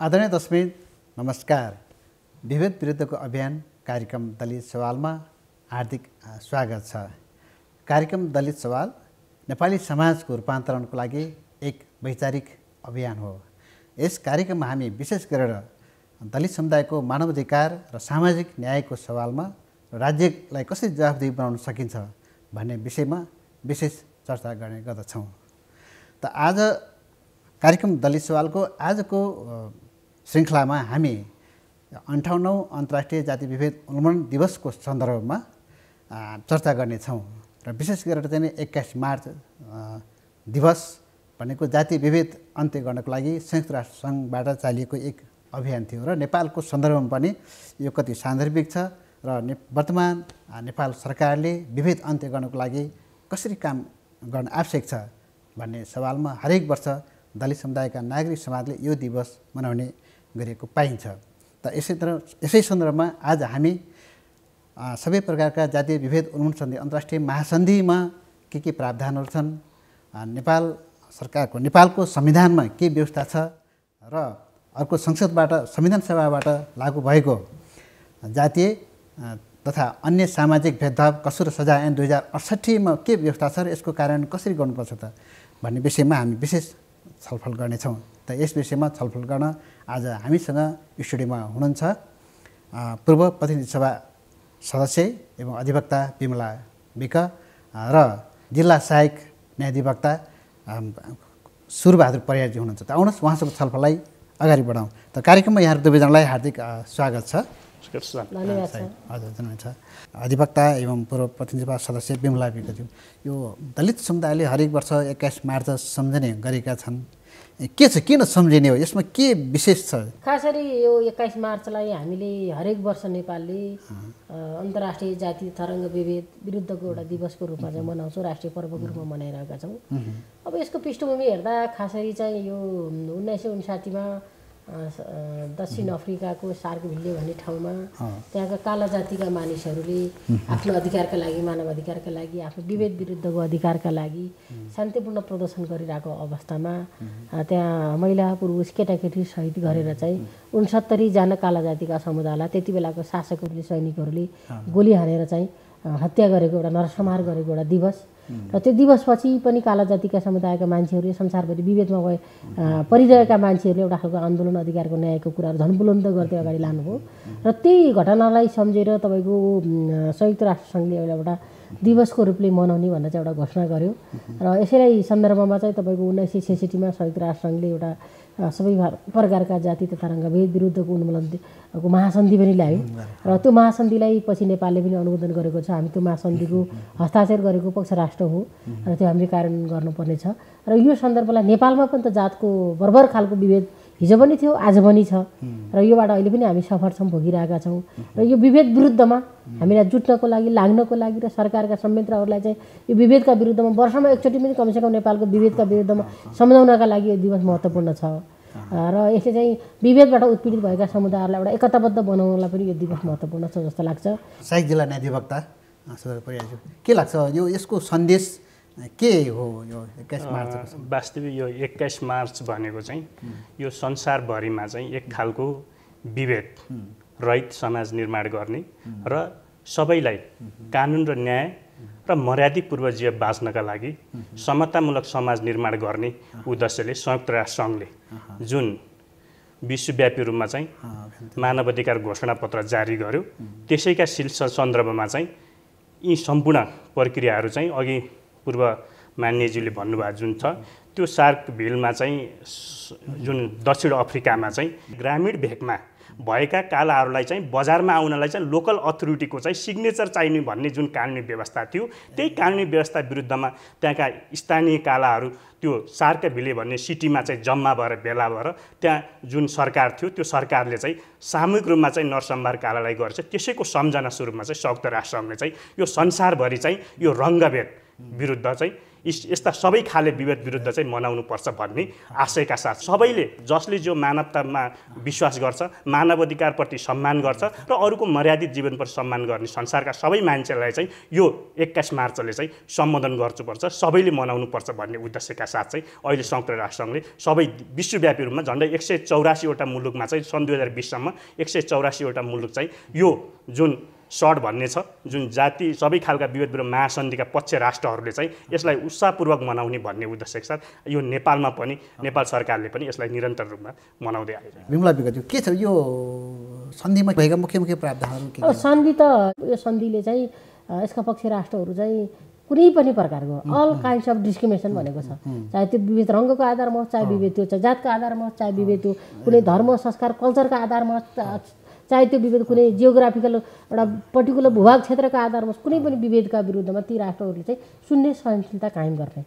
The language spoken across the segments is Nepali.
आदरणीय दर्शक नमस्कार। विभेद विरुद्धको अभियान कार्यक्रम दलित सवालमा हार्दिक स्वागत छ। कार्यक्रम दलित सवाल नेपाली समाजको रूपान्तरणको लागि एक वैचारिक अभियान हो। यस कार्यक्रममा हामी विशेष गरेर दलित समुदायको मानवाधिकार र सामाजिक न्यायको सवालमा राज्यलाई कसरी जवाफदेही बनाउन सकिन्छ भन्ने विषयमा विशेष चर्चा गर्ने गर्दछौँ। त आज कार्यक्रम दलित सवालको आजको श्रृङ्खलामा हामी 58औं अन्तर्राष्ट्रिय जाति विभेद उन्मूलन दिवसको सन्दर्भमा चर्चा गर्नेछौँ र विशेष गरेर चाहिँ 21 मार्च दिवस भनेको जाति विभेद अन्त्य गर्नको लागि संयुक्त राष्ट्र सङ्घबाट चालिएको एक अभियान थियो र नेपालको सन्दर्भमा पनि यो कति सान्दर्भिक छ र वर्तमान नेपाल सरकारले विभेद अन्त्य गर्नको लागि कसरी काम गर्न आवश्यक छ भन्ने सवालमा हरेक वर्ष दलित समुदायका नागरिक समाजले यो दिवस मनाउने गरेको पाइन्छ। त यसै सन्दर्भमा आज हामी सबै प्रकारका जातीय विभेद उन्मूलन सन्धि अन्तर्राष्ट्रिय महासन्धिमा के प्रावधानहरू छन्, नेपाल सरकारको नेपालको संविधानमा के व्यवस्था छ र अर्को संसदबाट संविधान सभाबाट लागू भएको जातीय तथा अन्य सामाजिक भेदभाव कसुर र सजाय ऐन 2068 मा के व्यवस्था छ र यसको कार्यान्वयन कसरी गर्नुपर्छ त भन्ने विषयमा हामी विशेष छलफल गर्नेछौँ। त यस विषयमा छलफल गर्न आज हामीसँग स्टुडियोमा हुनुहुन्छ पूर्व प्रतिनिधि सभा सदस्य एवं अधिवक्ता बिमला विक र जिल्ला सहायक न्यायाधिवक्ता सुरबहादुर परियारजी हुनुहुन्छ। त आउनुहोस् उहाँसँग छलफललाई अगाडि बढाउँ। त कार्यक्रममा यहाँहरू दुवैजनालाई हार्दिक स्वागत छ। धन्यवाद छ। हजुर धन्यवाद छ। अधिवक्ता एवं पूर्व प्रतिनिधि सभा सदस्य बिमला विकज्यू, यो दलित समुदायले हरेक वर्ष 21 मार्च सम्झने गरेका छन्, के छ, किन सम्झिने हो, यसमा के विशेष छ? खास गरी यो 21 मार्चलाई हामीले हरेक वर्ष नेपालले अन्तर्राष्ट्रिय जाति तरङ्ग विभेद विरुद्धको एउटा दिवसको रूपमा चाहिँ मनाउँछौँ, राष्ट्रिय पर्वको रूपमा मनाइरहेका छौँ। अब यसको पृष्ठभूमि हेर्दा खास गरी चाहिँ यो 1959 मा दक्षिण अफ्रिकाको सार्कभिल्ले भन्ने ठाउँमा त्यहाँका काला जातिका मानिसहरूले आफ्नो अधिकारका लागि, मानव अधिकारका लागि, आफ्नो विभेद विरुद्धको अधिकारका लागि शान्तिपूर्ण प्रदर्शन गरिरहेको अवस्थामा त्यहाँ महिला पुरुष केटाकेटी सहित गरेर चाहिँ 69 जना काला जातिका समुदायलाई त्यति बेलाको शासकहरूले सैनिकहरूले गोली हानेर चाहिँ हत्या गरेको एउटा नरसंहार गरेको एउटा दिवस र त्यो दिवसपछि पनि काला जातिका समुदायका मान्छेहरूले संसारभरि विभेदमा परिरहेका मान्छेहरूले एउटा खालको आन्दोलन अधिकारको न्यायको कुराहरू झन् बुलन्द गर्दै अगाडि लानुभयो र त्यही घटनालाई सम्झेर तपाईँको संयुक्त राष्ट्र सङ्घले एउटा दिवसको रूपले मनाउने भनेर चाहिँ एउटा घोषणा गर्यो र यसैलाई सन्दर्भमा चाहिँ तपाईँको 1966 मा संयुक्त राष्ट्र सङ्घले एउटा सबै प्रकारका जाति तथा रङ्गभेद विरुद्धको उन्मूलनको महासन्धि पनि ल्यायो र त्यो महासन्धिलाई पछि नेपालले पनि अनुमोदन गरेको छ। हामी त्यो महासन्धिको हस्ताक्षर गरेको पक्ष राष्ट्र हो र त्यो हामीले कार्यान्वयन गर्नुपर्ने छ र यो सन्दर्भलाई नेपालमा पनि त जातको बर्बर खालको विभेद हिजो पनि थियो, आज पनि छ र योबाट अहिले पनि हामी सफर छौँ, भोगिरहेका छौँ र यो विभेद विरुद्धमा हामीलाई जुट्नको लागि, लाग्नको लागि र सरकारका संयन्त्रहरूलाई चाहिँ यो विभेदका विरुद्धमा वर्षमा एकचोटि पनि कमसेकम नेपालको विभेदका विरुद्धमा सम्झाउनका लागि यो दिवस महत्त्वपूर्ण छ र यसले चाहिँ विभेदबाट उत्पीडित भएका समुदायहरूलाई एउटा एकताबद्ध बनाउनलाई पनि यो दिवस महत्त्वपूर्ण छ जस्तो लाग्छ। सहायक जिल्ला न्यायाधिवक्ता सुरबहादुर परियारजी, के लाग्छ यो यसको सन्देश के हो? यो 21 मार्च वास्तविक यो 21 मार्च भनेको चाहिँ यो संसारभरिमा चाहिँ एक खालको विभेद रहित समाज निर्माण गर्ने र सबैलाई कानुन र न्याय र मर्यादित पूर्व जीवन बाँच्नका लागि समतामूलक समाज निर्माण गर्ने उद्देश्यले संयुक्त राष्ट्र सङ्घले जुन विश्वव्यापी रूपमा चाहिँ मानवाधिकार घोषणापत्र जारी गर्यो, त्यसैका सन्दर्भमा चाहिँ यी सम्पूर्ण प्रक्रियाहरू चाहिँ अघि पूर्व मान्यज्यूले भन्नुभएको जुन छ त्यो सार्कभिलमा चाहिँ जुन दक्षिण अफ्रिकामा चाहिँ ग्रामीण भेगमा भएका कालाहरूलाई चाहिँ बजारमा आउनलाई चाहिँ लोकल अथोरिटीको चाहिँ सिग्नेचर चाहिने भन्ने जुन कानुनी व्यवस्था थियो, त्यही कानुनी व्यवस्था विरुद्धमा त्यहाँका स्थानीय कालाहरू त्यो सार्कभिले भन्ने सिटीमा चाहिँ जम्मा भएर भेला भएर त्यहाँ जुन सरकार थियो त्यो सरकारले चाहिँ सामूहिक रूपमा चाहिँ नरसंहार कालालाई गर्छ। त्यसैको सम्झना स्वरूपमा चाहिँ संयुक्त राष्ट्र सङ्घले चाहिँ यो संसारभरि चाहिँ यो रङ्गभेद विरुद्ध चाहिँ यस्ता सबै खाले विभेद विरुद्ध चाहिँ मनाउनुपर्छ भन्ने आशयका साथ सबैले जसले जो मानवतामा विश्वास गर्छ, मानव अधिकारप्रति सम्मान गर्छ र अरूको मर्यादित जीवनप्रति सम्मान गर्ने संसारका सबै मान्छेलाई चाहिँ यो 21 मार्चले चाहिँ सम्बोधन गर्नुपर्छ, सबैले मनाउनुपर्छ भन्ने उद्देश्यका साथ चाहिँ अहिले संयुक्त राष्ट्रसङ्घले सबै विश्वव्यापी रूपमा झन्डै 184 वटा मुलुकमा चाहिँ सन् 2020 सम्म 184 वटा मुलुक चाहिँ यो जुन सड भन्ने छ, जुन जाति सबै खालका विभेद विरुद्ध महासन्धिका पक्ष राष्ट्रहरूले चाहिँ यसलाई उत्साहपूर्वक मनाउने भन्ने उद्देश्यका साथ यो नेपालमा पनि नेपाल सरकारले पनि यसलाई निरन्तर रूपमा मनाउँदै आइरहेको छ। विमला विगत के छ यो सन्धिमा भएका मुख्य प्रावधानहरू के? सन्धि त यो सन्धिले चाहिँ यसका पक्ष राष्ट्रहरू चाहिँ कुनै पनि प्रकारको अल काइन्ड्स अफ डिस्क्रिमिनेसन भनेको छ, चाहे त्यो विभेद रङ्गको आधारमा होस्, चाहे विभेद त्यो चाहिँ जातको आधारमा होस्, चाहे विभेद त्यो कुनै धर्म संस्कार कल्चरका आधारमा होस्, चाहे त्यो विभेद कुनै जियोग्राफिकल एउटा पर्टिकुलर भूभाग क्षेत्रका आधारमा कुनै पनि विभेदका विरुद्धमा ती राष्ट्रहरूले चाहिँ शून्य सहनशीलता कायम गर्ने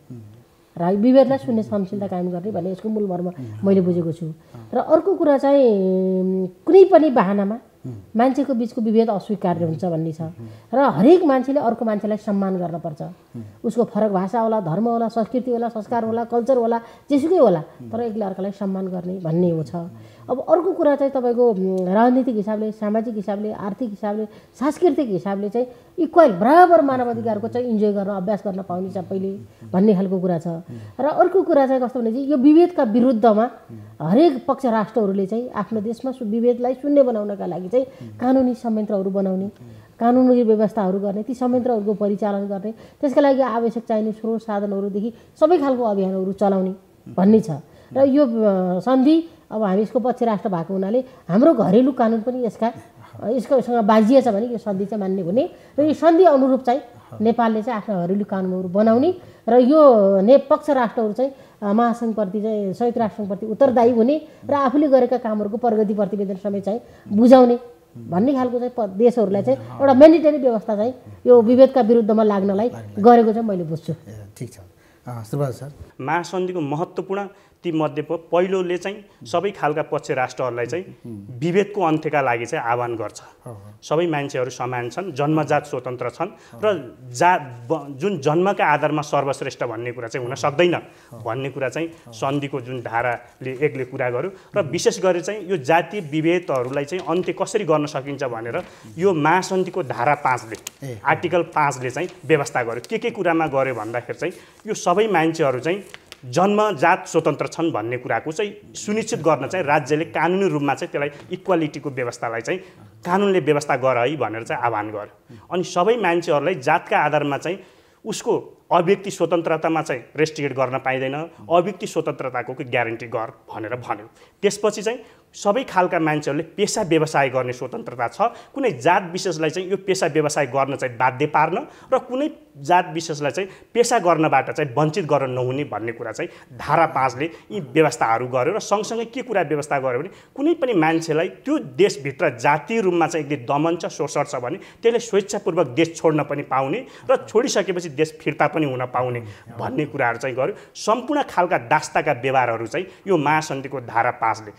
र विभेदलाई शून्य सहनशीलता कायम गर्ने भन्ने यसको मूल मर्म मैले बुझेको छु। र अर्को कुरा चाहिँ कुनै पनि बहानामा मान्छेको बिचको विभेद अस्वीकार्य हुन्छ भन्ने छ र हरेक मान्छेले अर्को मान्छेलाई सम्मान गर्नुपर्छ। उसको फरक भाषा होला, धर्म होला, संस्कृति होला, संस्कार होला, कल्चर होला, जेसुकै होला, तर एकले अर्कालाई सम्मान गर्ने भन्ने हो छ। अब अर्को कुरा चाहिँ तपाईँको राजनीतिक हिसाबले, सामाजिक हिसाबले, आर्थिक हिसाबले, सांस्कृतिक हिसाबले चाहिँ इक्वल बराबर मानव अधिकारको चाहिँ इन्जोय गर्न, अभ्यास गर्न पाउने सबैले भन्ने खालको कुरा छ। र अर्को कुरा चाहिँ कस्तो भने चाहिँ यो विभेदका विरुद्धमा हरेक पक्ष राष्ट्रहरूले चाहिँ आफ्नो देशमा विभेदलाई शून्य बनाउनका लागि चाहिँ कानुनी संयन्त्रहरू बनाउने, कानुनी व्यवस्थाहरू गर्ने, ती संयन्त्रहरूको परिचालन गर्ने, त्यसका लागि आवश्यक चाहिने स्रोत साधनहरूदेखि सबै खालको अभियानहरू चलाउने भन्ने छ। र यो सन्धि अब हामी यसको पक्ष राष्ट्र भएको हुनाले हाम्रो घरेलु कानुन पनि यसकोसँग बाजिएछ भने यो सन्धि चाहिँ मान्ने हुने र यो सन्धि अनुरूप चाहिँ नेपालले चाहिँ आफ्नो घरेलु कानुनहरू बनाउने र यो पक्ष राष्ट्रहरू चाहिँ महासङ्घप्रति चाहिँ संयुक्त राष्ट्रसङ्घप्रति उत्तरदायी हुने र आफूले गरेका कामहरूको प्रगति प्रतिवेदन समेत चाहिँ बुझाउने भन्ने खालको चाहिँ देशहरूलाई चाहिँ एउटा मेन्डेटरी व्यवस्था चाहिँ यो विभेदका विरुद्धमा लाग्नलाई गरेको चाहिँ मैले बुझ्छु। ठिक छ सुभाष सर। महासन्धिको महत्त्वपूर्ण ती मध्ये पहिलोले चाहिँ सबै खालका पक्ष राष्ट्रहरूलाई चाहिँ विभेदको अन्त्यका लागि चाहिँ आह्वान गर्छ। सबै मान्छेहरू समान छन्, जन्मजात स्वतन्त्र छन् र जुन जन्मका आधारमा सर्वश्रेष्ठ भन्ने कुरा चाहिँ हुन सक्दैन भन्ने कुरा चाहिँ सन्धिको जुन धाराले एकले कुरा गर्यो र विशेष गरी चाहिँ यो जातीय विभेदहरूलाई चाहिँ अन्त्य कसरी गर्न सकिन्छ भनेर यो महासन्धिको धारा 5ले आर्टिकल 5ले चाहिँ व्यवस्था गर्यो। के कुरामा गर्यो भन्दाखेरि चाहिँ यो सबै मान्छेहरू चाहिँ जन्मजात स्वतन्त्र छन् भन्ने कुराको चाहिँ सुनिश्चित गर्न चाहिँ राज्यले कानुनी रूपमा चाहिँ त्यसलाई इक्वालिटीको व्यवस्थालाई चाहिँ कानुनले व्यवस्था गर है भनेर चाहिँ आह्वान गर्यो। अनि सबै मान्छेहरूलाई जातका आधारमा चाहिँ उसको अव्यक्ति स्वतन्त्रतामा चाहिँ रेस्ट्रिक्ट गर्न पाइँदैन, अव्यक्ति स्वतन्त्रताको ग्यारेन्टी गर भनेर भन्यो। त्यसपछि चाहिँ सबै खालका मान्छेहरूले पेसा व्यवसाय गर्ने स्वतन्त्रता छ। कुनै जात विशेषलाई चाहिँ यो पेसा व्यवसाय गर्न चाहिँ बाध्य पार्न र कुनै जात विशेषलाई चाहिँ पेसा गर्नबाट चाहिँ वञ्चित गर्न नहुने भन्ने कुरा चाहिँ धारा 5ले यी व्यवस्थाहरू गर्यो। र सँगसँगै के कुरा व्यवस्था गर्यो भने कुनै पनि मान्छेलाई त्यो देशभित्र जातीय रूपमा चाहिँ यदि दमन छ, शोषण छ भने त्यसले स्वेच्छापूर्वक देश छोड्न पनि पाउने र छोडिसकेपछि देश फिर्ता पनि हुन पाउने भन्ने कुराहरू चाहिँ गर्यो। सम्पूर्ण खालका दास्ताका व्यवहारहरू चाहिँ यो महासन्धिको धारा 5ले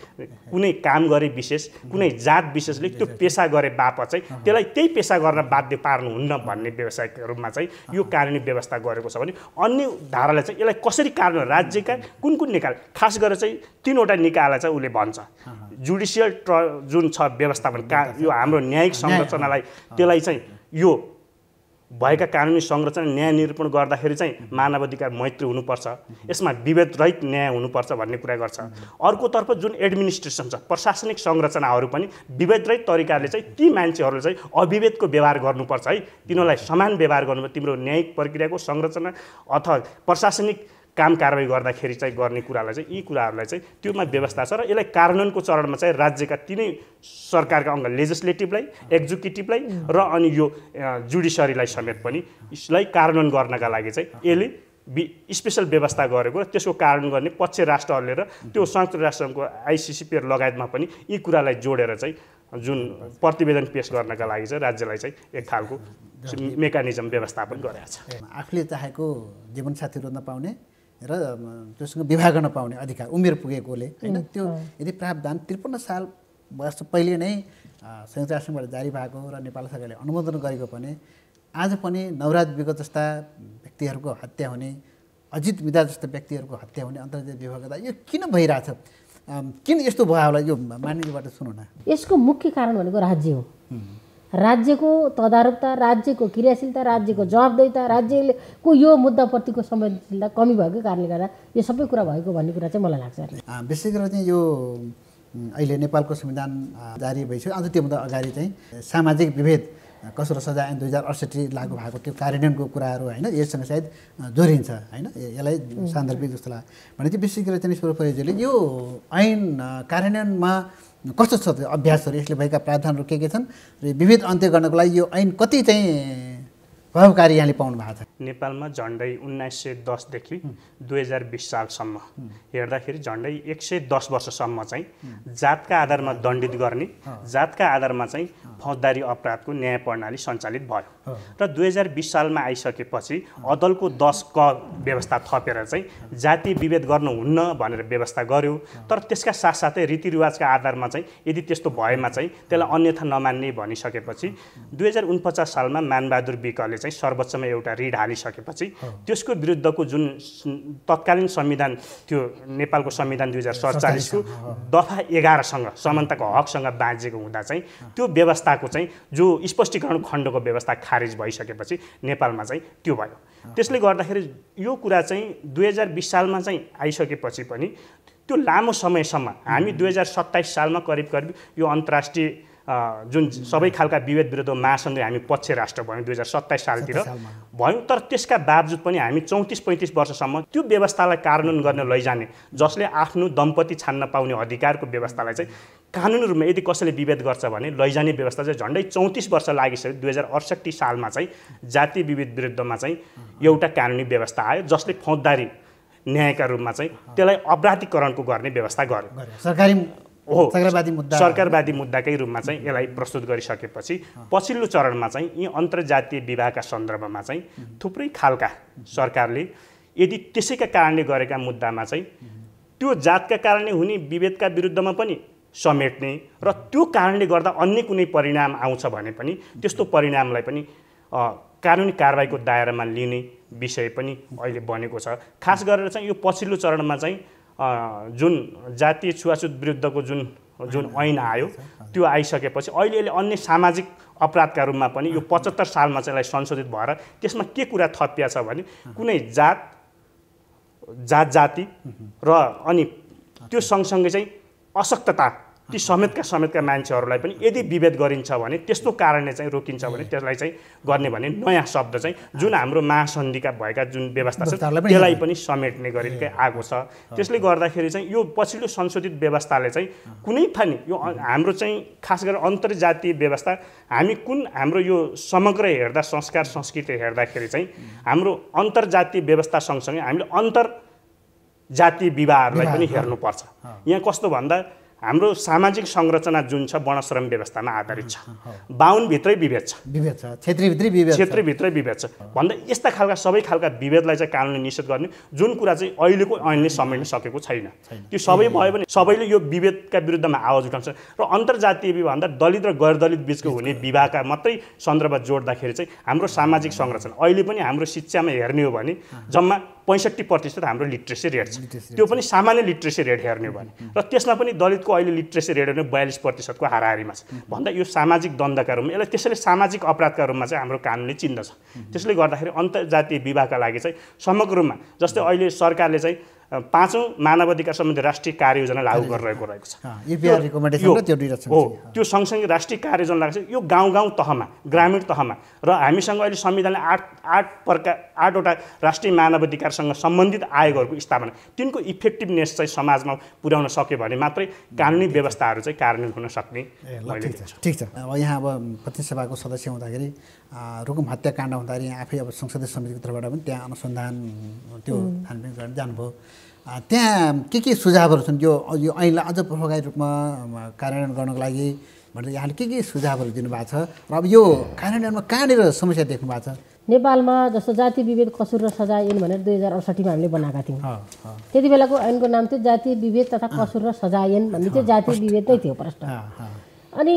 कुनै काम गरे विशेष, कुनै जात विशेषले त्यो पेसा गरे बापत चाहिँ त्यसलाई त्यही पेसा गर्न बाध्य पार्नुहुन्न भन्ने व्यवसायिक रूपमा चाहिँ यो कानुनी व्यवस्था गरेको छ भने अन्य धाराले चाहिँ यसलाई कसरी कार्यान्वयन राज्यका कुन निकाय खास गरेर चाहिँ 3वटा निकायलाई चाहिँ उसले भन्छ। जुडिसियल जुन छ व्यवस्थापन यो हाम्रो न्यायिक संरचनालाई त्यसलाई चाहिँ यो भएका कानुनी संरचना न्याय निरूपण गर्दाखेरि चाहिँ मानवाधिकार मैत्री हुनुपर्छ, यसमा विभेद रहित न्याय हुनुपर्छ भन्ने कुरा गर्छ। अर्कोतर्फ जुन एडमिनिस्ट्रेसन छ, प्रशासनिक संरचनाहरू पनि विभेद रहित तरिकाले चाहिँ ती मान्छेहरूले चाहिँ अविभेदको व्यवहार गर्नुपर्छ है, तिनीहरूलाई समान व्यवहार गर्नुपर्छ। तिम्रो न्यायिक प्रक्रियाको संरचना अथवा प्रशासनिक काम कारबाही गर्दाखेरि चाहिँ गर्ने कुरालाई चाहिँ यी कुराहरूलाई चाहिँ त्योमा व्यवस्था छ र यसलाई कार्यान्वयनको चरणमा चाहिँ राज्यका तिनै सरकारका अङ्ग लेजिस्लेटिभलाई, एक्जिक्युटिभलाई र अनि यो जुडिसियरीलाई समेत पनि यसलाई कार्यान्वयन गर्नका लागि चाहिँ यसले स्पेसल व्यवस्था गरेको र त्यसको कार्यान्वयन गर्ने पक्ष राष्ट्रहरूले र त्यो संयुक्त राष्ट्रसङ्घको आइसिसिपीआर लगायतमा पनि यी कुरालाई जोडेर चाहिँ जुन प्रतिवेदन पेश गर्नका लागि चाहिँ राज्यलाई चाहिँ एक खालको मेकानिजम व्यवस्थापन गरेको छ। आफूले चाहेको जीवनसाथी रोज्न पाउने र त्योसँग विवाह गर्न पाउने अधिकार उमेर पुगेकोले हैन, त्यो यदि प्रावधान 53 वर्ष पहिले नै संयुक्त राष्ट्रसङ्घबाट जारी भएको र नेपाल सरकारले अनुमोदन गरेको भने आज पनि नवराज विगत जस्ता व्यक्तिहरूको हत्या हुने, अजित मिदा जस्ता व्यक्तिहरूको हत्या हुने, अन्तर्जातीय विवाह गर्दा यो किन भइरहेछ? किन यस्तो भयो होला? यो मानिसबाट सुनौ न। यसको मुख्य कारण भनेको राज्य हो। राज्यको तदारुकता, राज्यको क्रियाशीलता, राज्यको जवाबदेहिता, राज्यको यो मुद्दाप्रतिको संवेदनशीलता कमी भएको कारणले गर्दा यो सबै कुरा भएको भन्ने कुरा चाहिँ मलाई लाग्छ। विशेष गरेर चाहिँ यो अहिले नेपालको संविधान जारी भइसक्यो, अझ त्योभन्दा अगाडि चाहिँ सामाजिक विभेद कसुर सजाय ऐन 2068 लागू भएको त्यो कार्यान्वयनको कुराहरू होइन, यससँग सायद जोडिन्छ होइन, यसलाई सान्दर्भिक जस्तो लाग्यो भने चाहिँ विशेष गरेर चाहिँ ईश्वर परियारजीले यो ऐन कार्यान्वयनमा कस्तो छ अभ्यासहरू, यसले भएका प्रावधानहरू के छन् र विभेद अन्त्य गर्नको लागि यो ऐन कति चाहिँ प्रभावकारी यहाँले पाउनु भएको छ? नेपालमा झन्डै 1910 देखि 2020 सालसम्म हेर्दाखेरि झन्डै 110 वर्षसम्म चाहिँ जातका आधारमा दण्डित गर्ने, जातका आधारमा चाहिँ फौजदारी अपराधको न्याय प्रणाली सञ्चालित भयो र 2020 सालमा आइसकेपछि अदलको 10 क व्यवस्था थपेर चाहिँ जातीय विभेद गर्नुहुन्न भनेर व्यवस्था गर्यो। तर त्यसका साथसाथै रीतिरिवाजका आधारमा चाहिँ यदि त्यस्तो भएमा चाहिँ त्यसलाई अन्यथा नमान्ने भनिसकेपछि 2049 सालमा मानबहादुर विकले चाहिँ सर्वोच्चमा एउटा रिट हालिसकेपछि त्यसको विरुद्धको जुन तत्कालीन संविधान थियो, नेपालको संविधान 2047 को दफा 11 सँग समानताको हकसँग बाँझेको हुँदा चाहिँ त्यो व्यवस्थाको चाहिँ जो स्पष्टीकरण खण्डको व्यवस्था खारिज भइसकेपछि नेपालमा चाहिँ त्यो भयो। त्यसले गर्दाखेरि यो कुरा चाहिँ 2020 सालमा चाहिँ आइसकेपछि पनि त्यो लामो समयसम्म हामी 2027 सालमा करिब यो अन्तर्राष्ट्रिय जुन सबै खालका विभेद विरुद्ध महासन्धि हामी पक्ष राष्ट्र भयौँ 2027 सालतिर भयौँ। तर त्यसका बावजुद पनि हामी 34-35 वर्षसम्म त्यो व्यवस्थालाई कार्यान्वयन गर्न लैजाने, जसले आफ्नो दम्पति छान्न पाउने अधिकारको व्यवस्थालाई चाहिँ कानुनी रूपमा यदि कसैले विभेद गर्छ भने लैजाने व्यवस्था चाहिँ झन्डै 34 वर्ष लागिसक्यो। 2068 सालमा चाहिँ जातीय विभेद विरुद्धमा चाहिँ एउटा कानुनी व्यवस्था आयो जसले फौजदारी न्यायका रूपमा चाहिँ त्यसलाई अपराधीकरणको गर्ने व्यवस्था गर्यो। सरकारवादी मुद्दाकै रूपमा चाहिँ यसलाई प्रस्तुत गरिसकेपछि पछिल्लो चरणमा चाहिँ यी अन्तर्जातीय विवाहका सन्दर्भमा चाहिँ थुप्रै खालका सरकारले यदि त्यसैका कारणले गरेका मुद्दामा चाहिँ त्यो जातका कारणले हुने विभेदका विरुद्धमा पनि समेट्ने र त्यो कारणले गर्दा अन्य कुनै परिणाम आउँछ भने पनि त्यस्तो परिणामलाई पनि कानुनी कारबाहीको दायरामा लिने विषय पनि अहिले बनेको छ। खास गरेर चाहिँ यो पछिल्लो चरणमा चाहिँ जुन जातीय छुवाछुत विरुद्धको जुन ऐन आयो त्यो आइसकेपछि अहिले यसले अन्य सामाजिक अपराधका रूपमा पनि यो 75 सालमा चाहिँ यसलाई संशोधित भएर त्यसमा के कुरा थपिया छ भने कुनै जाति र अनि त्यो सँगसँगै चाहिँ अशक्तता ती समेतका मान्छेहरूलाई पनि यदि विभेद गरिन्छ भने त्यस्तो कारणले चाहिँ रोकिन्छ भने त्यसलाई चाहिँ गर्ने भने नयाँ शब्द चाहिँ जुन हाम्रो महासन्धिका भएका जुन व्यवस्था छ त्यसलाई पनि समेट्ने गरिकै आएको छ। त्यसले गर्दाखेरि चाहिँ यो पछिल्लो संशोधित व्यवस्थाले चाहिँ कुनै पनि यो हाम्रो चाहिँ खास गरेर अन्तर्जातीय व्यवस्था हामी कुन हाम्रो यो समग्र हेर्दा संस्कार संस्कृति हेर्दाखेरि चाहिँ हाम्रो अन्तर्जातीय व्यवस्था सँगसँगै हामीले अन्तर्जातीय विवाहहरूलाई पनि हेर्नुपर्छ। यहाँ कस्तो भन्दा हाम्रो सामाजिक संरचना जुन छ वर्णश्रम व्यवस्थामा आधारित छ, 52 भित्रै विभेद छ, क्षेत्रभित्रै विभेद छ भन्दा यस्ता खालका सबै खालका विभेदलाई चाहिँ कानुनले निषेध गर्ने जुन कुरा चाहिँ अहिलेको ऐनले समेट्न सकेको छैन। त्यो सबै भयो भने सबैले यो विभेदका विरुद्धमा आवाज उठाउँछ र अन्तर्जातीय विवाह भन्दा दलित र गैर दलित बीचको हुने विवाहका मात्रै सन्दर्भ जोड्दाखेरि चाहिँ हाम्रो सामाजिक संरचना अहिले पनि हाम्रो शिक्षामा हेर्ने हो भने जम्मा 65% हाम्रो लिट्रेसी रेट छ। त्यो पनि सामान्य लिट्रेसी रेट हेर्ने हो भने र त्यसमा पनि दलितको अहिले लिट्रेसी रेट भने 42% को हाराहारीमा छ भन्दा यो सामाजिक द्वन्द्वका रूपमा यसलाई त्यसैले सामाजिक अपराधका रूपमा चाहिँ हाम्रो कानुनले चिन्दछ। त्यसले गर्दाखेरि अन्तर्जातीय विवाहका लागि चाहिँ समग्र रूपमा जस्तै अहिले सरकारले चाहिँ 5औं मानवाधिकार सम्बन्धी राष्ट्रिय कार्ययोजना लागू गरिरहेको रहेको छ। त्यो सँगसँगै राष्ट्रिय कार्ययोजना लागेको छ यो गाउँ तहमा, ग्रामीण तहमा र हामीसँग अहिले संविधानले 8वटा राष्ट्रिय मानवाधिकारसँग सम्बन्धित आयोगहरूको स्थापना, तिनको इफेक्टिभनेस चाहिँ समाजमा पुर्याउन सक्यो भने मात्रै कानुनी व्यवस्थाहरू चाहिँ कार्यान्वयन हुन सक्ने। ठिक छ। अब यहाँ अब प्रतिनिधि सभाको सदस्य हुँदाखेरि रुकुम हत्याकाण्ड हुँदाखेरि आफै अब संसदीय समितिको तर्फबाट पनि त्यहाँ अनुसन्धान त्यो छानबिन गर्न जानुभयो। त्यहाँ के सुझावहरू छन् यो ऐनलाई अझ प्रभावकारी रूपमा कार्यान्वयन गर्नको लागि भनेर यहाँले के सुझावहरू दिनुभएको छ र अब यो कार्यान्वयनमा कहाँनिर समस्या देख्नु भएको छ? नेपालमा जस्तो जातीय विभेद कसुर र सजाय ऐन भनेर 2068 मा हामीले बनाएका थियौँ। त्यति बेलाको ऐनको नाम थियो जातीय विभेद तथा कसुर र सजाय ऐन भन्ने चाहिँ जातीय विभेद नै थियो प्रश्न। अनि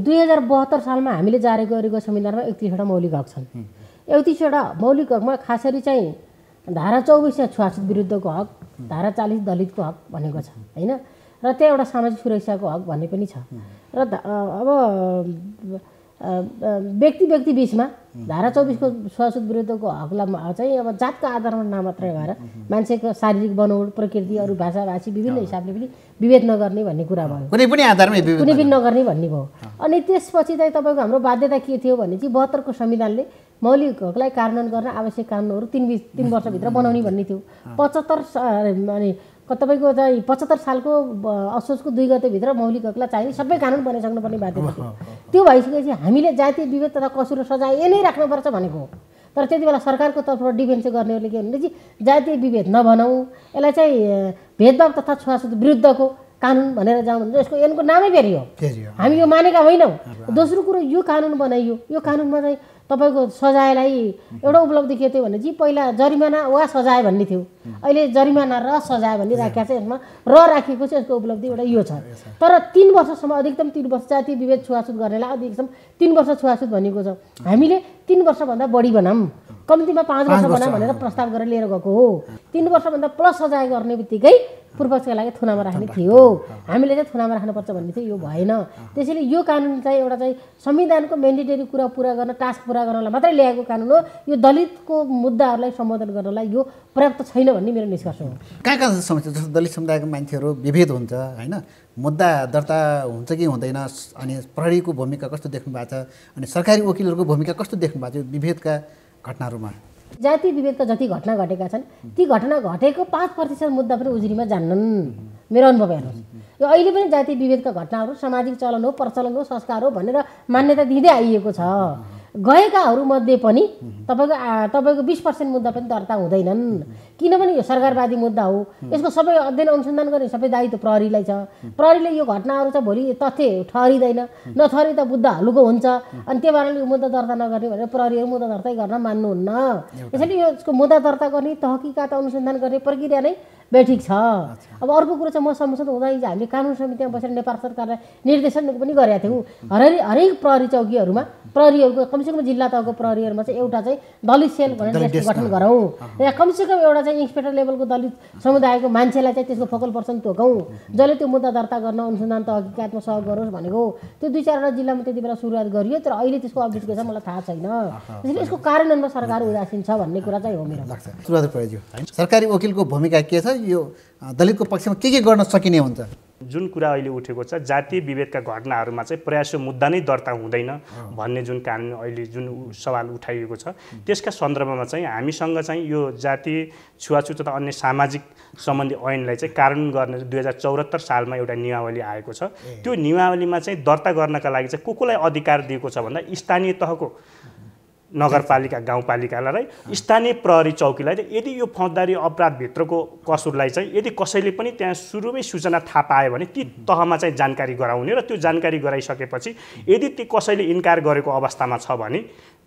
2072 सालमा हामीले जारी गरेको संविधानमा 31वटा मौलिक हक छन्। 31 वटा मौलिक हकमा खास गरी चाहिँ धारा 24 छुवाछुत विरुद्धको हक, धारा 40 दलितको हक भनेको छ हैन, र त्यहाँ एउटा सामाजिक सुरक्षाको हक भन्ने पनि छ। र अब व्यक्ति बीचमा धारा 24 को छुवाछुत विरुद्धको हकलाई चाहिँ अब जातका आधारमा नमात्रै भएर मान्छेको शारीरिक बनोट, प्रकृति, अरू भाषाभाषी विभिन्न हिसाबले पनि विभेद नगर्ने भन्ने कुरा भयो, कुनै पनि आधारमा कुनै पनि नगर्ने भन्ने भयो। अनि त्यसपछि चाहिँ तपाईँको हाम्रो बाध्यता के थियो भने चाहिँ 72 को संविधानले मौलिक हकलाई कार्यान्वयन गर्न आवश्यक कानुनहरू 3 वर्षभित्र बनाउने भन्ने थियो। 75 अनि तपाईँको चाहिँ 75 सालको असोजको 2 गतेभित्र मौलिक हकलाई चाहिने सबै कानुन बनाइसक्नुपर्ने बाध्यता थियो। त्यो भइसकेपछि हामीले जातीय विभेद तथा कसुर र सजाय यही नै राख्नुपर्छ भनेको हो। तर त्यति बेला सरकारको तर्फबाट डिफेन्स गर्नेहरूले के भन्नुहुन्छ, जातीय विभेद नबनाऊ, यसलाई चाहिँ भेदभाव तथा छुवाछुत विरुद्धको कानुन भनेर जाउँ भने यसको एनको नामै फेरि हो, हामी यो मानेका होइनौँ। दोस्रो कुरो, यो कानुन बनाइयो, यो कानुनमा चाहिँ तपाईँको सजायलाई एउटा उपलब्धि के थियो भने चाहिँ पहिला जरिमाना वा सजाय भन्ने थियो, अहिले जरिमाना र सजाय भन्ने राखेको छ। यसमा र राखेको चाहिँ यसको उपलब्धि एउटा यो छ। तर 3 वर्षसम्म, अधिकतम 3 वर्ष जातीय विभेद छुवाछुत गर्नेलाई अधिकतम 3 वर्ष छुवाछुत भनेको छ। हामीले 3 वर्षभन्दा बढी बनाऊँ, कम्तीमा 5 वर्ष बनाऊँ भनेर प्रस्ताव गरेर लिएर गएको हो। 3 वर्षभन्दा प्लस सजाय गर्ने बित्तिकै पूर्वपक्षका लागि थुनामा राख्ने थियो, हामीले चाहिँ थुनामा राख्नुपर्छ भन्ने थियो, यो भएन। त्यसैले यो कानुन चाहिँ एउटा चाहिँ संविधानको मेन्डेटरी कुरा पुरा गर्न, टास्क पुरा गर्नलाई मात्रै ल्याएको कानुन हो। यो दलितको मुद्दाहरूलाई सम्बोधन गर्नलाई यो पर्याप्त छैन भन्ने मेरो निष्कर्ष हो। कहाँ समस्या, जस्तो दलित समुदायको मान्छेहरू विभेद हुन्छ हैन, मुद्दा दर्ता हुन्छ कि हुँदैन, अनि प्रहरीको भूमिका कस्तो देख्नु भएको छ, अनि सरकारी वकिलहरूको भूमिका कस्तो देख्नु भएको छ विभेदका घटनाहरूमा? जातीय विभेदका जति घटना घटेका छन् ती घटना घटेको 5% मुद्दा पनि उजुरीमा जान्नन्, मेरो अनुभव हेर्नुहोस्। यो अहिले पनि जातीय विभेदका घटनाहरू सामाजिक चलन हो, प्रचलन हो, संस्कार हो भनेर मान्यता दिँदै आइएको छ। गएकाहरूमध्ये पनि तपाईँको 20% मुद्दा पनि दर्ता हुँदैनन्, किनभने यो सरकारवादी मुद्दा हो। यसको सबै अध्ययन अनुसन्धान गर्ने सबै दायित्व प्रहरीलाई छ। प्रहरीले यो घटनाहरू चाहिँ भोलि तथ्य ठहरिँदैन, नठहरिँदा मुद्दा हल्लुको हुन्छ, अनि त्यो कारणले यो मुद्दा दर्ता नगर्ने भनेर प्रहरीहरू मुद्दा दर्ता गर्न मान्नुहुन्न। त्यसैले यसको मुद्दा दर्ता गर्ने, तहकिकात अनुसन्धान गर्ने प्रक्रिया नै बेठिक छ। अब अर्को कुरो चाहिँ म संसद हुँदा हामीले कानुन समितिमा बसेर नेपाल सरकारलाई निर्देशन पनि गरेका थियौँ। हरेक प्रहरी चौकीहरूमा प्रहरीहरूको कमसेकम जिल्ला तहको प्रहरीहरूमा चाहिँ एउटा चाहिँ दलित सेल भनेर गठन गरौँ, या कमसेकम एउटा चाहिँ इन्सपेक्टर लेभलको दलित समुदायको मान्छेलाई चाहिँ त्यसको फोकल पर्सन तोकौँ, जसले त्यो मुद्दा दर्ता गर्न, अनुसन्धान तहकिकातमा सहयोग गरोस् भनेको। त्यो 2-4वटा जिल्लामा त्यति बेला सुरुवात गरियो, तर अहिले त्यसको अपडेट के छ मलाई थाहा छैन। त्यसैले यसको कार्यान्वयनमा सरकार उदासीन छ भन्ने कुरा चाहिँ हो मेरो। सुरुवात प्रयोज्यो सरकारी वकिलको भूमिका के छ, यो दलितको पक्षमा के गर्न सकिने हुन्छ? जुन कुरा अहिले उठेको छ, जातीय विभेदका घटनाहरूमा चाहिँ प्रयासो मुद्दा नै दर्ता हुँदैन भन्ने जुन कानुन अहिले जुन सवाल उठाइएको छ, त्यसका सन्दर्भमा चाहिँ हामीसँग चाहिँ यो जातीय छुवाछुत तथा अन्य सामाजिक सम्बन्धी ऐनलाई चाहिँ कार्यान्वयन गर्ने 2074 सालमा एउटा नियमावली आएको छ। त्यो नियमावलीमा चाहिँ दर्ता गर्नका लागि चाहिँ को-कोलाई अधिकार दिएको छ भन्दा स्थानीय तहको नगरपालिका, गाउँपालिकालाई, स्थानीय प्रहरी चौकीलाई यदि यो फौजदारी अपराधभित्रको कसुरलाई चाहिँ यदि कसैले पनि त्यहाँ सुरुमै सूचना थाहा पायो भने ती तहमा चाहिँ जानकारी गराउने, र त्यो जानकारी गराइसकेपछि यदि ती कसैले इन्कार गरेको अवस्थामा छ भने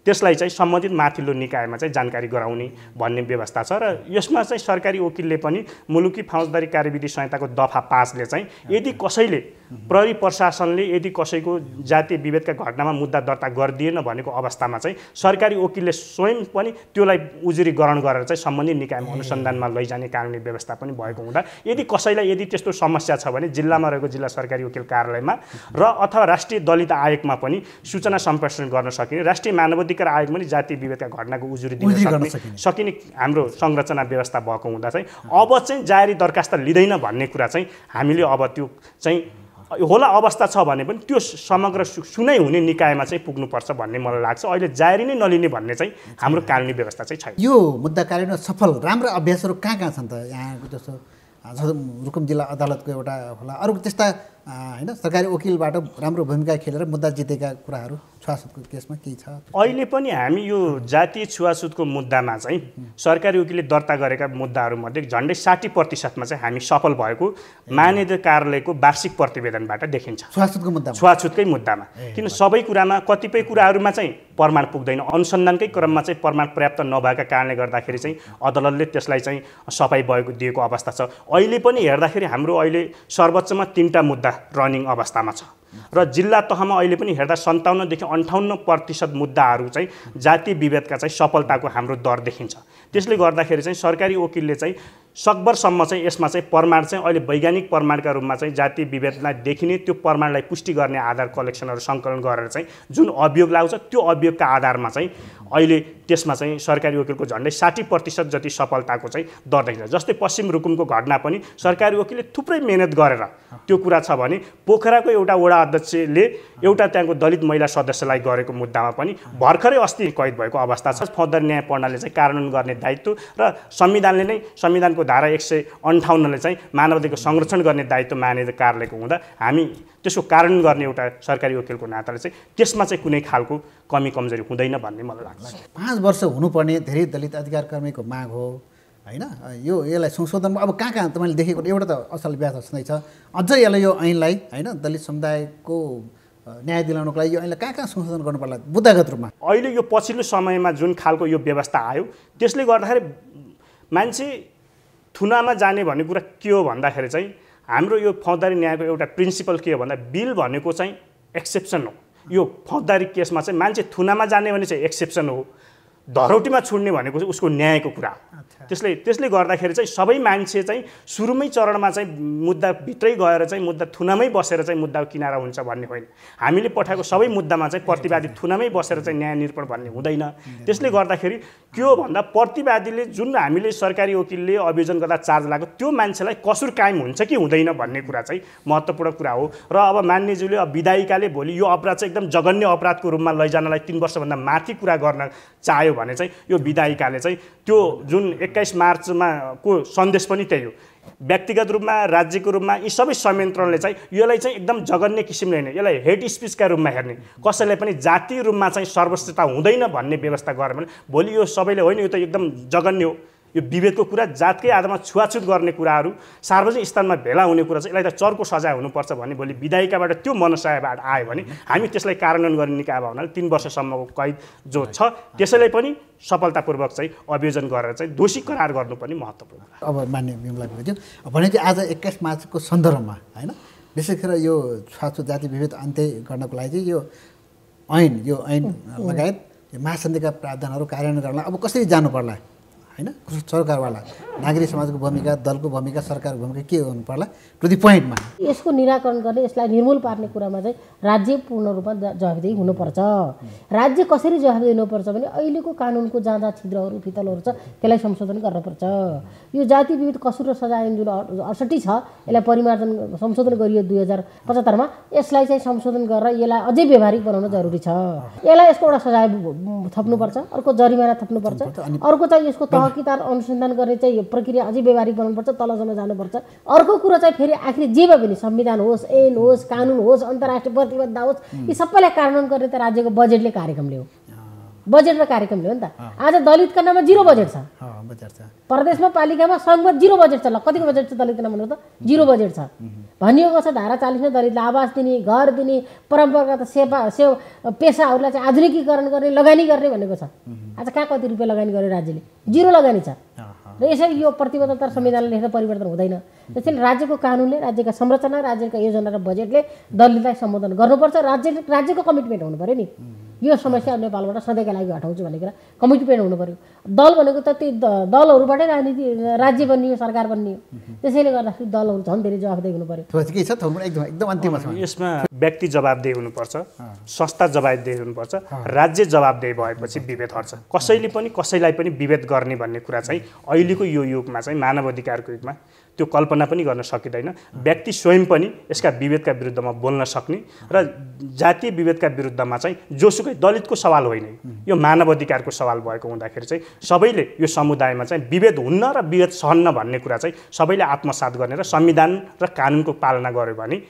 त्यसलाई चाहिँ सम्बन्धित माथिल्लो निकायमा चाहिँ जानकारी गराउने भन्ने व्यवस्था छ। र यसमा चाहिँ सरकारी वकिलले पनि मुलुकी फौजदारी कार्यविधि संहिताको दफा 5 ले चाहिँ यदि कसैले प्रहरी प्रशासनले यदि कसैको जातीय विभेदका घटनामा मुद्दा दर्ता गरिदिएन भनेको अवस्थामा चाहिँ सरकारी वकिलले स्वयं पनि त्यसलाई उजुरी ग्रहण गरेर चाहिँ सम्बन्धित निकायमा अनुसन्धानमा लैजाने कानुनी व्यवस्था पनि भएको हुँदा यदि कसैलाई यदि त्यस्तो समस्या छ भने जिल्लामा रहेको जिल्ला सरकारी वकिल कार्यालयमा र अथवा राष्ट्रिय दलित आयोगमा पनि सूचना सम्प्रेषण गर्न सकिने, राष्ट्रिय मानवाधिकार आयोग पनि जातीय विभेदका घटनाको उजुरी दिन सकिने हाम्रो संरचना व्यवस्था भएको हुँदा चाहिँ अब चाहिँ जारी दरखास्त लिँदैन भन्ने कुरा चाहिँ हामीले अब त्यो चाहिँ होला अवस्था छ भने पनि त्यो समग्र सुनाइ हुने निकायमा चाहिँ पुग्नुपर्छ भन्ने मलाई लाग्छ। अहिले जारी नै नलिने भन्ने चाहिँ हाम्रो कानुनी व्यवस्था चाहिँ छैन। यो मुद्दा कार्यान्वयन सफल राम्रो अभ्यासहरू कहाँ छन् त? यहाँको जस्तो रुकुम जिल्ला अदालतको एउटा होला, अरू त्यस्ता हैन सरकारी वकिलबाट राम्रो भूमिका खेलेर मुद्दा जितेका कुराहरू छुवाछुतको केसमा के छ? अहिले पनि हामी यो जातीय छुवाछुतको मुद्दामा चाहिँ सरकारी वकिलले दर्ता गरेका मुद्दाहरूमध्ये झन्डै 60% चाहिँ हामी सफल भएको माननीय कार्यालयको वार्षिक प्रतिवेदनबाट देखिन्छ। छुवाछुतकै मुद्दामा, किन सबै कुरामा कतिपय कुराहरूमा चाहिँ प्रमाण पुग्दैन, अनुसन्धानकै क्रममा चाहिँ प्रमाण पर्याप्त नभएका कारणले गर्दाखेरि चाहिँ अदालतले त्यसलाई चाहिँ सफाई भएको दिएको अवस्था छ। अहिले पनि हेर्दाखेरि हाम्रो अहिले सर्वोच्चमा 3टा मुद्दा रनिङ अवस्थामा छ। र जिल्ला तहमा अहिले पनि हेर्दा 57 देखि 58% मुद्दाहरू चाहिँ जातीय विभेदका चाहिँ सफलताको हाम्रो दर देखिन्छ। त्यसले गर्दाखेरि चाहिँ सरकारी वकिलले चाहिँ सकभरसम्म चाहिँ यसमा चाहिँ प्रमाण चाहिँ अहिले वैज्ञानिक प्रमाणका रूपमा चाहिँ जातीय विभेदलाई देखिने त्यो प्रमाणलाई पुष्टि गर्ने आधार कलेक्सनहरू सङ्कलन गरेर चाहिँ जुन अभियोग लाग्छ त्यो अभियोगका आधारमा चाहिँ अहिले त्यसमा चाहिँ सरकारी वकिलको झन्डै 60% जति सफलताको चाहिँ दर देखिन्छ। जस्तै पश्चिम रुकुमको घटना पनि सरकारी वकिलले थुप्रै मेहनत गरेर त्यो कुरा छ भने पोखराको एउटा वडा अध्यक्षले एउटा त्यहाँको दलित महिला सदस्यलाई गरेको मुद्दामा पनि भर्खरै अस्ति कैद भएको अवस्था छ। फौजदारी न्याय प्रणालीले चाहिँ कानुन गर्ने दायित्व र संविधानले नै संविधानको धारा 158ले चाहिँ मानवाधिकारको संरक्षण गर्ने दायित्व मान्य कार्यालयको हुँदा हामी त्यसको कानुन गर्ने एउटा सरकारी वकिलको नाताले चाहिँ त्यसमा चाहिँ कुनै खालको कमी कमजोरी हुँदैन भन्ने मलाई लाग्छ। 5 वर्ष हुनुपर्ने धेरै दलित अधिकार कर्मीको माग हो हैन, यसलाई संशोधनमा अब कहाँ तपाईँले देखेको एउटा त असल व्याख्या छँदैछ, अझ यसलाई यो ऐनलाई हैन दलित समुदायको न्याय दिलाउनको लागि यो ऐनलाई कहाँ संशोधन गर्नु पर्ला बुद्धागत रूपमा? अहिले यो पछिल्लो समयमा जुन खालको यो व्यवस्था आयो त्यसले गर्दाखेरि मान्छे थुनामा जाने भन्ने कुरा के हो भन्दाखेरि चाहिँ हाम्रो यो फौजदारी न्यायको एउटा प्रिन्सिपल के हो भन्दा बिल भनेको चाहिँ एक्सेप्सन हो। यो फौजदारी केसमा चाहिँ मान्छे थुनामा जाने भने चाहिँ एक्सेप्सन हो, धरौटीमा छुड्ने भनेको चाहिँ उसको न्यायको कुरा हो। त्यसले गर्दाखेरि चाहिँ सबै मान्छे चाहिँ सुरुमै चरणमा चाहिँ मुद्दा भित्रै गएर चाहिँ मुद्दा थुनामै बसेर चाहिँ मुद्दाको किनारा हुन्छ भन्ने होइन। हामीले पठाएको सबै मुद्दामा चाहिँ प्रतिवादी थुनामै बसेर चाहिँ न्याय निरूपण भन्ने हुँदैन। त्यसले गर्दाखेरि के हो भन्दा प्रतिवादीले जुन हामीले सरकारी वकिलले अभियोजन गर्दा चार्ज लाग्यो त्यो मान्छेलाई कसुर कायम हुन्छ कि हुँदैन भन्ने कुरा चाहिँ महत्त्वपूर्ण कुरा हो। र अब मान्यज्यूले अब विधायिकाले भोलि यो अपराध चाहिँ एकदम जघन्य अपराधको रूपमा लैजानलाई 3 वर्षभन्दा माथि कुरा गर्न चाह्यो भने चाहिँ यो विधायिकाले चाहिँ त्यो जुन 21 मार्चमा को सन्देश पनि त्यही हो। व्यक्तिगत रूपमा राज्यको रूपमा यी सबै संयन्त्रले चाहिँ यसलाई चाहिँ एकदम जघन्य किसिमले होइन, यसलाई हेट स्पिचका रूपमा हेर्ने, कसैलाई पनि जातीय रूपमा चाहिँ सर्वश्रेष्ठता हुँदैन भन्ने व्यवस्था गर्यो भने भोलि यो सबैले होइन यो त एकदम जघन्य हो, यो विभेदको कुरा जातकै आधारमा छुवाछुत गर्ने कुराहरू सार्वजनिक स्थानमा भेला हुने कुरा चाहिँ यसलाई त चर्को सजाय हुनुपर्छ भन्ने भोलि विधायिकाबाट त्यो मनसायबाट आयो भने हामी त्यसलाई कार्यान्वयन गर्ने निकाय हुनाले 3 वर्षसम्मको कैद जो छ त्यसैलाई पनि सफलतापूर्वक चाहिँ अभियोजन गरेर चाहिँ दोषी करार गर्नु पनि महत्त्वपूर्ण। अब मान्य बिमला भिडियो भने चाहिँ आज 21 मार्चको सन्दर्भमा हैन विशेष गरेर यो छुवाछुत जाति विभेद अन्त्य गर्नको लागि चाहिँ यो ऐन लगायत महासन्धिका प्रावधानहरू कार्यान्वयन गर्न अब कसरी जानु पर्ला हैन, सरकारवाला नागरिक समाजको भूमिका, दलको भूमिका, सरकारको भूमिका के हुनु पर्ला टु दि पोइन्टमा यसको निराकरण गर्ने, यसलाई निर्मूल पार्ने कुरामा चाहिँ राज्य पूर्ण रूपमा जवाबदेही हुनुपर्छ। राज्य कसरी जवाबदेही हुनुपर्छ भने अहिलेको कानुनको जहाँ छिद्रहरू फितलहरू छ त्यसलाई संशोधन गर्नुपर्छ। यो जाति विविध कसुर र सजाय ऐन जुन 68 छ यसलाई परिमार्जन संशोधन गरियो 2075 मा, यसलाई चाहिँ संशोधन गरेर यसलाई अझै व्यवहारिक बनाउन जरुरी छ। यसलाई यसको एउटा सजाय थप्नुपर्छ, अर्को जरिमाना थप्नुपर्छ, अर्को चाहिँ यसको तहकिदार अनुसन्धान गर्ने चाहिँ प्रक्रिया अझै व्यवहारिक बनाउनुपर्छ, तलसम्म जानुपर्छ। अर्को कुरा चाहिँ फेरि आखिर जेमा पनि संविधान होस्, ऐन होस्, कानुन होस्, अन्तर्राष्ट्रिय प्रतिबद्धता होस्, यी सबैलाई कार्यान्वयन गर्ने त राज्यको बजेटले कार्यक्रमले हो, बजेट र कार्यक्रमले हो नि त। आज दलितका नाममा 0 बजेट छ, प्रदेशमा पालिकामा सङ्घमा 0 बजेट छ। ल कतिको बजेट छ दलितको नाममा त 0 बजेट छ भनिएको छ। धारा 40 मा दलितलाई आवास दिने, घर दिने, परम्परागत पेसाहरूलाई चाहिँ आधुनिकीकरण गर्ने, लगानी गर्ने भनेको छ। आज कहाँ कति रुपियाँ लगानी गर्यो राज्यले? 0 लगानी छ। र यसरी यो प्रतिबद्धता संविधानले लेखेर परिवर्तन हुँदैन। त्यसैले राज्यको कानुनले, राज्यका संरचना, राज्यका योजना र बजेटले दलितलाई सम्बोधन गर्नुपर्छ। राज्यको कमिटमेन्ट हुनु पर्यो नि, यो समस्या नेपालबाट सधैँका लागि हटाउँछु भन्ने कुरा कमिटमेन्ट हुनु पर्यो। दल भनेको त ती दलहरूबाटै राजनीति राज्य बन्नियो, सरकार बन्नियो। त्यसैले गर्दाखेरि दलहरू झन् धेरै जवाबदेही हुनु पर्यो। एकदम अन्तिममा छ यसमा व्यक्ति जवाबदेही हुनुपर्छ, संस्था जवाबदेही हुनुपर्छ, राज्य जवाबदेही भएपछि विभेद हट्छ। कसैलाई पनि विभेद गर्ने भन्ने कुरा चाहिँ अहिलेको यो युगमा चाहिँ मानव अधिकारको युगमा त्यो कल्पना पनि गर्न सकिँदैन। व्यक्ति स्वयं पनि यसका विभेदका विरुद्धमा बोल्न सक्ने र जातीय विभेदका विरुद्धमा चाहिँ जोसुकै दलितको सवाल होइन, यो मानव अधिकारको सवाल भएको हुँदाखेरि चाहिँ सबैले यो समुदायमा चाहिँ विभेद हुन्न र विभेद सहन्न भन्ने कुरा चाहिँ सबैले आत्मसात गर्ने र संविधान र कानुनको पालना गर्यो भने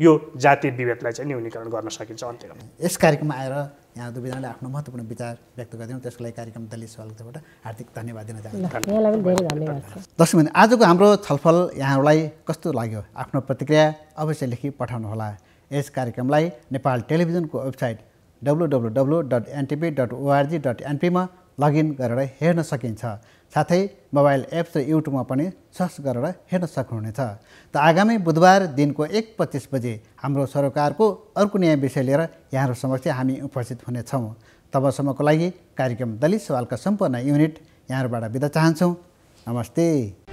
यो जातीय विभेदलाई चाहिँ न्यूनीकरण गर्न सकिन्छ। अन्त्यमा यस कार्यक्रममा आएर यहाँ दुवैजनाले आफ्नो महत्त्वपूर्ण विचार व्यक्त गरिदिनु, त्यसको लागि कार्यक्रम दलित सवालबाट हार्दिक धन्यवाद दिन चाहन्छु। यहाँलाई पनि धेरै धन्यवाद छ। दर्शक आजको हाम्रो छलफल यहाँहरूलाई कस्तो लाग्यो? आफ्नो प्रतिक्रिया अवश्य लेखी पठाउनुहोला। यस कार्यक्रमलाई नेपाल टेलिभिजनको वेबसाइट www.ntv.org.np मा लगइन गरेर हेर्न सकिन्छ। साथै मोबाइल एप्स र युट्युबमा पनि सर्च गरेर हेर्न सक्नुहुनेछ। त आगामी बुधबार दिनको 1:25 बजे हाम्रो सरोकारको अर्को नयाँ विषय लिएर यहाँहरू समक्ष हामी उपस्थित हुनेछौँ। तबसम्मको लागि कार्यक्रम दलित सवालका सम्पूर्ण युनिट यहाँहरूबाट बिदा चाहन्छौँ। नमस्ते।